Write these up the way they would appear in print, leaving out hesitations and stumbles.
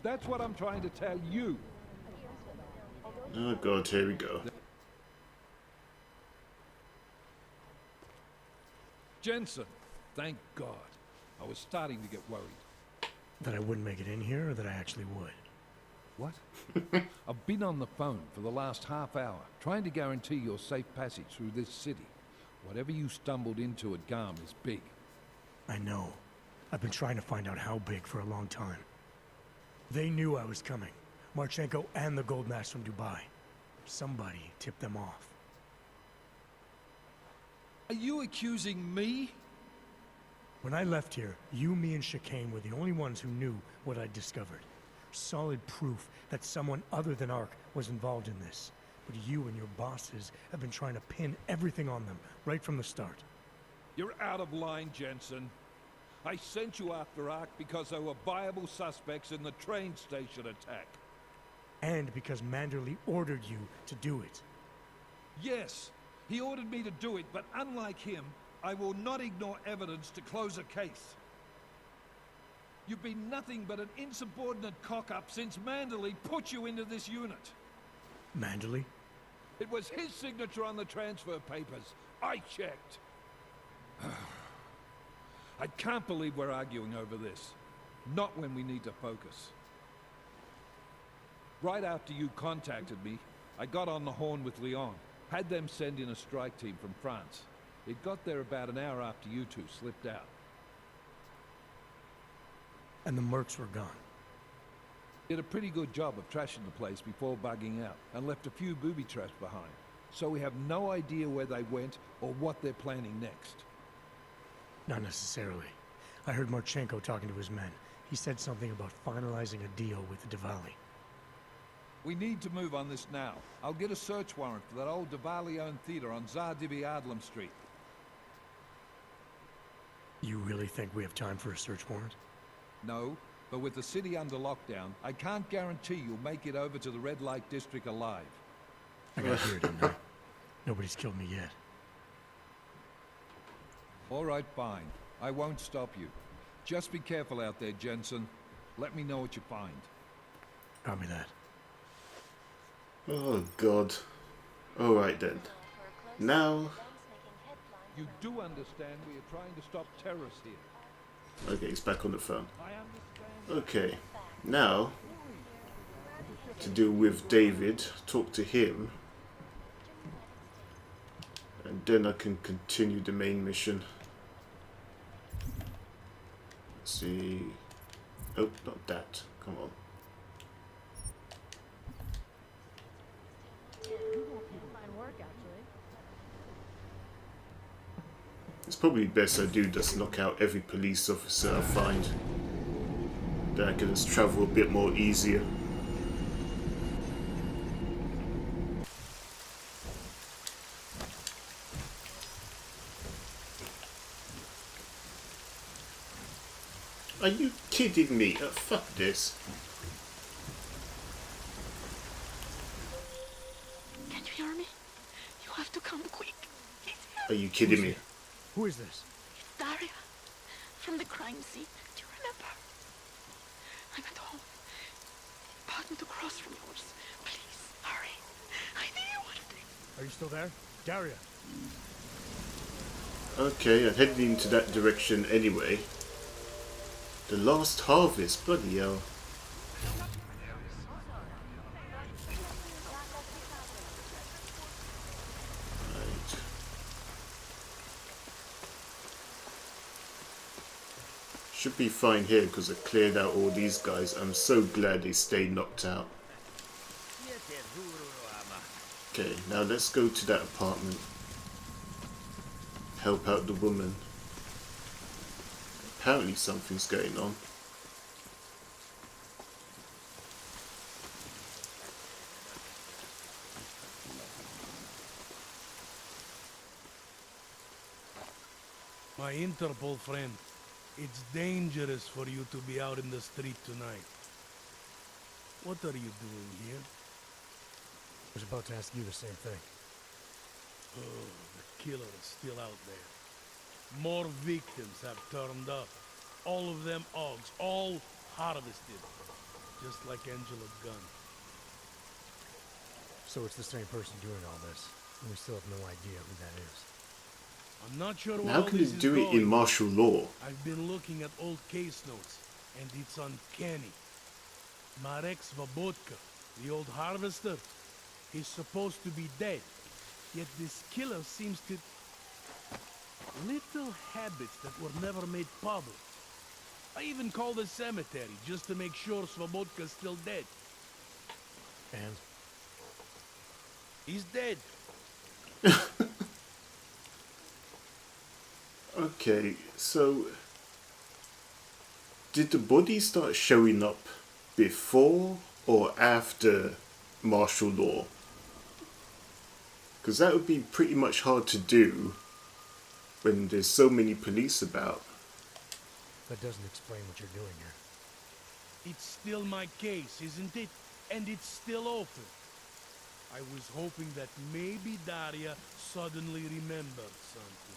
That's what I'm trying to tell you. Oh god, here we go. Jensen, thank God. I was starting to get worried. That I wouldn't make it in here, or that I actually would? What? I've been on the phone for the last half hour, trying to guarantee your safe passage through this city. Whatever you stumbled into at Garm is big. I know. I've been trying to find out how big for a long time. They knew I was coming. Marchenko and the gold mask from Dubai. Somebody tipped them off. Are you accusing me? When I left here, you, me, and Chicane were the only ones who knew what I'd discovered. Solid proof that someone other than Ark was involved in this. But you and your bosses have been trying to pin everything on them, right from the start. You're out of line, Jensen. I sent you after Ark because there were viable suspects in the train station attack. And because Manderley ordered you to do it. Yes, he ordered me to do it, but unlike him, I will not ignore evidence to close a case. You've been nothing but an insubordinate cock-up since Manderley put you into this unit. Manderley? It was his signature on the transfer papers. I checked. I can't believe we're arguing over this. Not when we need to focus. Right after you contacted me, I got on the horn with Lyon. Had them send in a strike team from France. It got there about an hour after you two slipped out. And the mercs were gone. Did a pretty good job of trashing the place before bugging out, and left a few booby traps behind. So we have no idea where they went or what they're planning next. Not necessarily. I heard Marchenko talking to his men. He said something about finalizing a deal with the Diwali. We need to move on this now. I'll get a search warrant for that old Diwali-owned theater on Zardibi Adlam Street. You really think we have time for a search warrant? No, but with the city under lockdown, I can't guarantee you'll make it over to the red light district alive. I got here, didn't I? Nobody's killed me yet. All right, fine. I won't stop you. Just be careful out there, Jensen. Let me know what you find. Copy that. Oh god. Alright then. Now... You do understand we are trying to stop terrorists here. Okay, he's back on the phone. I understand. Okay. Now... to deal with David, talk to him. And then I can continue the main mission. Let's see... Oh, not that. Come on. It's probably best I do just knock out every police officer I find. Then I can just travel a bit more easier. Are you kidding me? Fuck this. Can you hear me? You have to come quick. He's here. Are you kidding me? Who is this? It's Daria. From the crime scene. Do you remember? I'm at home. Apartment across from yours. Please, hurry. I need you one thing. Are you still there? Daria. Okay, I'm heading into that direction anyway. The last harvest, bloody hell. Right. Should be fine here because I cleared out all these guys. I'm so glad they stayed knocked out. Okay, now let's go to that apartment. Help out the woman. Apparently something's going on. My Interpol friend, it's dangerous for you to be out in the street tonight. What are you doing here? I was about to ask you the same thing. Oh, the killer is still out there. More victims have turned up. All of them Augs, all harvested, just like Angela's gun. So it's the same person doing all this, and we still have no idea who that is. I'm not sure And where how all can this it is do it in going. martial law? I've been looking at old case notes, and it's uncanny. Marek Svobotka, the old harvester, he's supposed to be dead. Yet this killer seems to... Little habits that were never made public. I even called the cemetery just to make sure Svobodka's still dead. And? He's dead. Okay, so did the body start showing up before or after martial law? Because that would be pretty much hard to do when there's so many police about. That doesn't explain what you're doing here. It's still my case, isn't it? And it's still open. I was hoping that maybe Daria suddenly remembered something.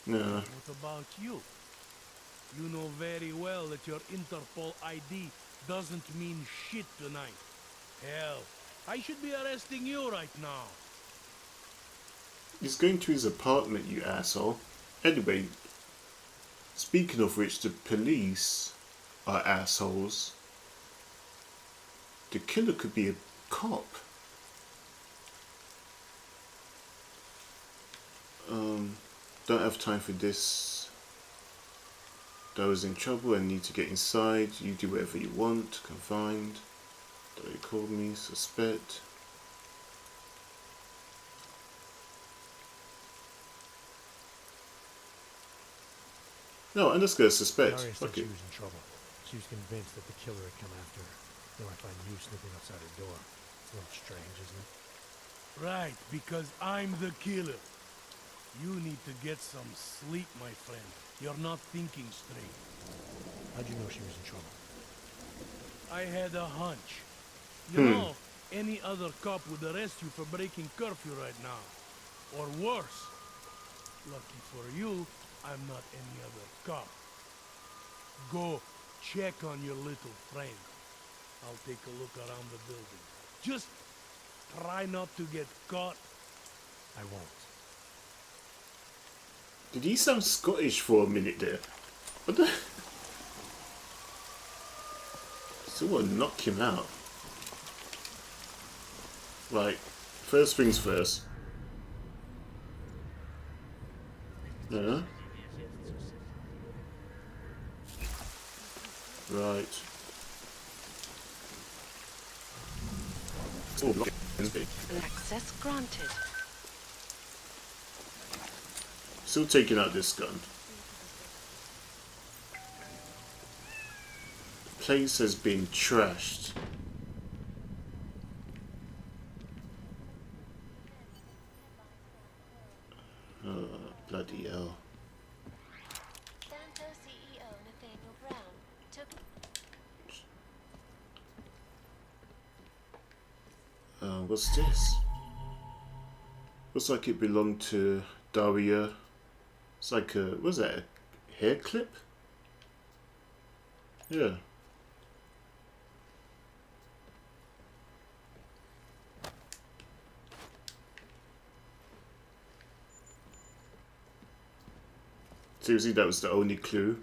No. What about you? You know very well that your Interpol ID doesn't mean shit tonight. Hell, I should be arresting you right now. He's going to his apartment, you asshole. Anyway, speaking of which, the police are assholes. The killer could be a cop. Don't have time for this. I was in trouble and need to get inside. You do whatever you want. Confined. They called me. Suspect. No, I'm just gonna suspect. Daria said Fuck it. she was in trouble. She was convinced that the killer had come after her. Then I find you snooping outside her door. It's a little strange, isn't it? Right, because I'm the killer. You need to get some sleep, my friend. You're not thinking straight. How'd you know she was in trouble? I had a hunch. You know, any other cop would arrest you for breaking curfew right now. Or worse. Lucky for you, I'm not any other cop. Go check on your little friend. I'll take a look around the building. Just try not to get caught. I won't. Did he sound Scottish for a minute there? What the? Someone knock him out. Right, first things first. Yeah. Right. Oh, look. Access granted. Still taking out this gun. The place has been trashed. Oh, bloody hell. Santo CEO Nathaniel Brown took What's this? Looks like it belonged to Daria. It's like a, what's that, a hair clip? Yeah. Seriously, that was the only clue?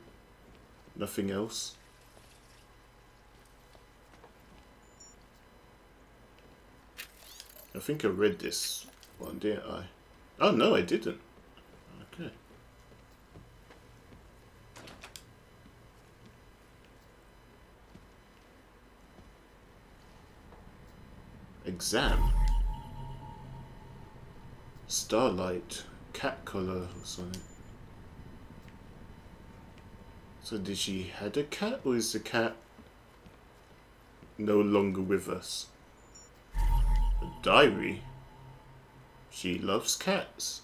Nothing else? I think I read this one, didn't I? Oh no, I didn't. Okay. Exam. Starlight. Cat collar or something. So did she had a cat, or is the cat no longer with us? A diary? She loves cats.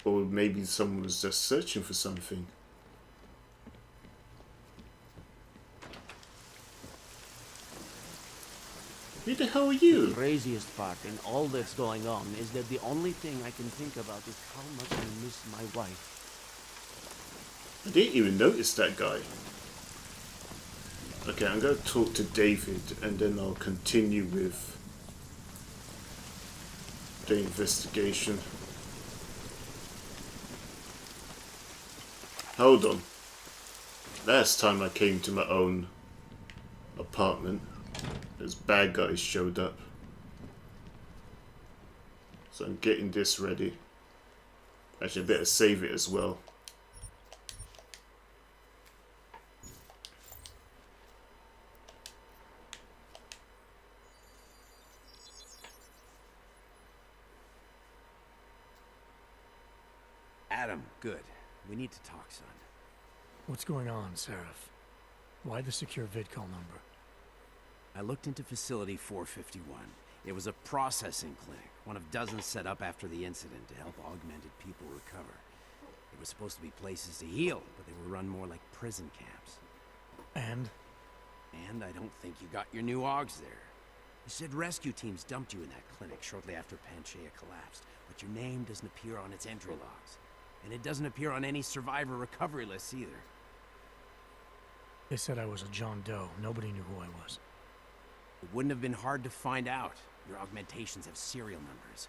Or maybe someone was just searching for something. Who the hell are you? The craziest part in all that's going on is that the only thing I can think about is how much I miss my wife. I didn't even notice that guy. Okay, I'm going to talk to David and then I'll continue with the investigation. Hold on. Last time I came to my own apartment, those bad guys showed up. So I'm getting this ready. Actually, I better save it as well. Adam, good. We need to talk, son. What's going on, Seraph? Why the secure vidcall number? I looked into Facility 451. It was a processing clinic, one of dozens set up after the incident to help augmented people recover. It was supposed to be places to heal, but they were run more like prison camps. And? And I don't think you got your new Augs there. You said rescue teams dumped you in that clinic shortly after Panchaea collapsed, but your name doesn't appear on its entry logs. And it doesn't appear on any survivor recovery lists either. They said I was a John Doe. Nobody knew who I was. It wouldn't have been hard to find out. Your augmentations have serial numbers.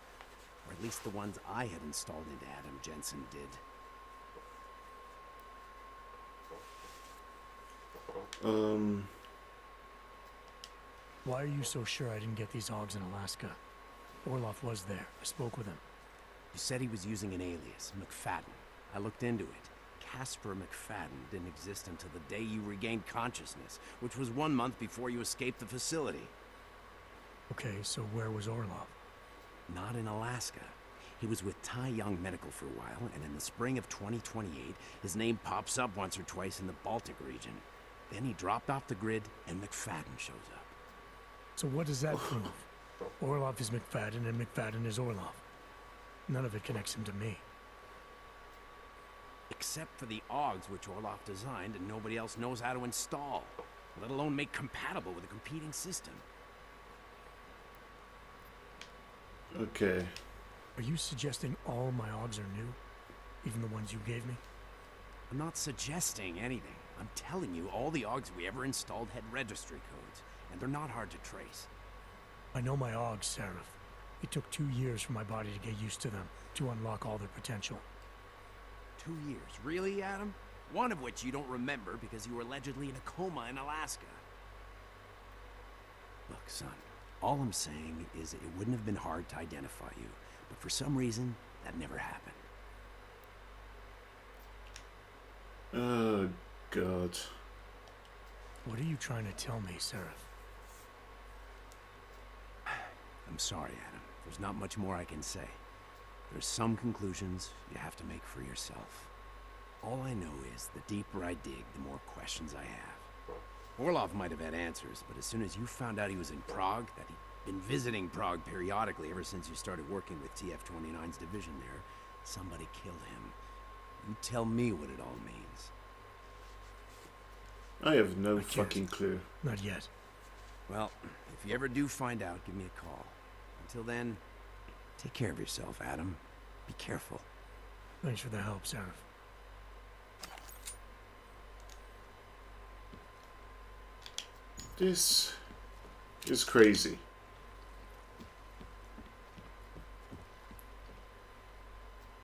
Or at least the ones I had installed into Adam Jensen did. Why are you so sure I didn't get these Augs in Alaska? Orloff was there. I spoke with him. You said he was using an alias, McFadden. I looked into it. Casper McFadden didn't exist until the day you regained consciousness, which was 1 month before you escaped the facility. Okay, so where was Orloff? Not in Alaska. He was with Tai Young Medical for a while, and in the spring of 2028, his name pops up once or twice in the Baltic region. Then he dropped off the grid, and McFadden shows up. So what does that prove? Orloff is McFadden, and McFadden is Orloff. None of it connects him to me. Except for the Augs which Orloff designed and nobody else knows how to install, let alone make compatible with a competing system. Okay. Are you suggesting all my Augs are new? Even the ones you gave me? I'm not suggesting anything. I'm telling you, all the Augs we ever installed had registry codes, and they're not hard to trace. I know my Augs, Seraph. It took 2 years for my body to get used to them, to unlock all their potential. 2 years? Really, Adam? One of which you don't remember because you were allegedly in a coma in Alaska. Look, son, all I'm saying is it wouldn't have been hard to identify you, but for some reason, that never happened. Oh, God. What are you trying to tell me, Seraph? I'm sorry, Adam. There's not much more I can say. There's some conclusions you have to make for yourself. All I know is the deeper I dig, the more questions I have. Orloff might have had answers, but as soon as you found out he was in Prague, that he'd been visiting Prague periodically ever since you started working with TF-29's division there, somebody killed him. You tell me what it all means. I have no fucking clue. Not yet. Well, if you ever do find out, give me a call. Until then, take care of yourself, Adam. Be careful. Thanks for the help, Seraph. This is crazy.